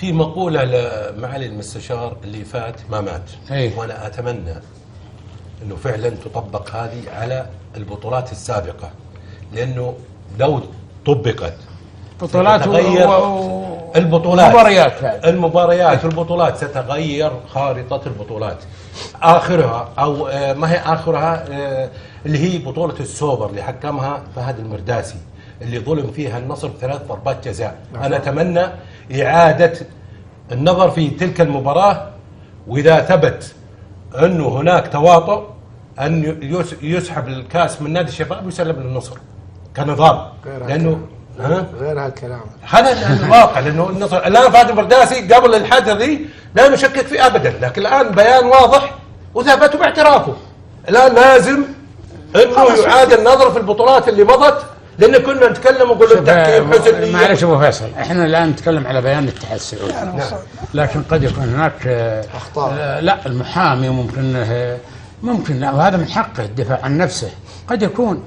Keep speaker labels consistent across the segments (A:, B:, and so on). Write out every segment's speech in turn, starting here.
A: في مقولة لمعالي المستشار اللي فات ما مات. وأنا أتمنى أنه فعلا تطبق هذه على البطولات السابقة، لأنه لو طبقت
B: بطولات
A: المباريات والبطولات ستغير خارطة البطولات. آخرها أو ما هي آخرها اللي هي بطولة السوبر اللي حكمها فهد المرداسي اللي ظلم فيها النصر 3 ضربات جزاء. أنا أتمنى إعادة النظر في تلك المباراة، وإذا ثبت أنه هناك تواطؤ أن يسحب الكاس من نادي الشباب ويسلم للنصر كنظام، لأنه
C: غير هالكلام
A: هذا الواقع. لأنه النصر الآن فهد المرداسي قبل الحادثة ذي لا نشكك فيه أبدا، لكن الآن بيان واضح وثبته باعترافه. الآن لازم أنه يعاد النظر في البطولات اللي مضت، لأن كنا نتكلم ونقول التحكيم حزن.
B: معلش أبو فيصل، احنا الآن نتكلم على بيان الاتحاد السعودي، لكن قد يكون هناك
C: أخطاء.
B: لا المحامي ممكن وهذا من حقه الدفاع عن نفسه. قد يكون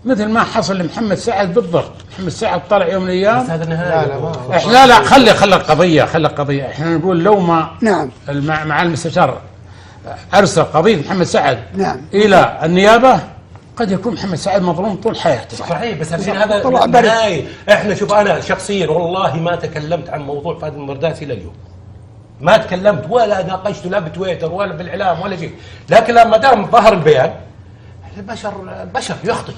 B: مثل ما حصل لمحمد سعد بالضبط. محمد سعد طلع يوم من الايام
A: هذا نهاية.
B: لا خلي القضيه. احنا نقول لو ما مع المستشار ارسل قضيه محمد سعد الى النيابه قد يكون محمد سعد مظلوم طول حياته.
A: صحيح، بس هذا نهاية. احنا شوف، انا شخصيا والله ما تكلمت عن موضوع فهد المرداسي لليوم، ما تكلمت ولا ناقشته لا بتويتر ولا بالاعلام ولا شيء. لكن لما دام ظهر البيان، البشر يخطئ،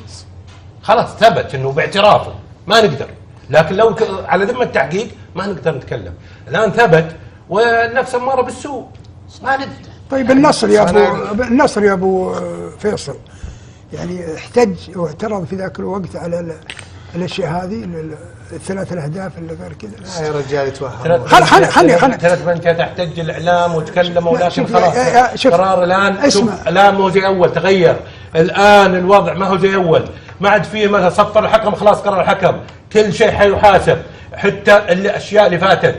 A: خلاص ثبت انه باعترافه ما نقدر. لكن لو على ذمه التحقيق ما نقدر نتكلم. الان ثبت والنفس اماره بالسوء ما نقدر.
D: طيب النصر يا ابو فيصل يعني احتج واعترض في ذاك الوقت على الاشياء هذه، الثلاث الاهداف اللي غير كذا.
C: يا رجال يتوهم.
D: خلي
A: 3 بنكات احتج الاعلام وتكلموا، ولكن خلاص قرار الان. الان مو زي اول، تغير الان الوضع، ما هو زي اول. ما عاد فيه مثلا صفر الحكم خلاص قرر الحكم، كل شيء حيحاسب، حتى الاشياء اللي فاتت.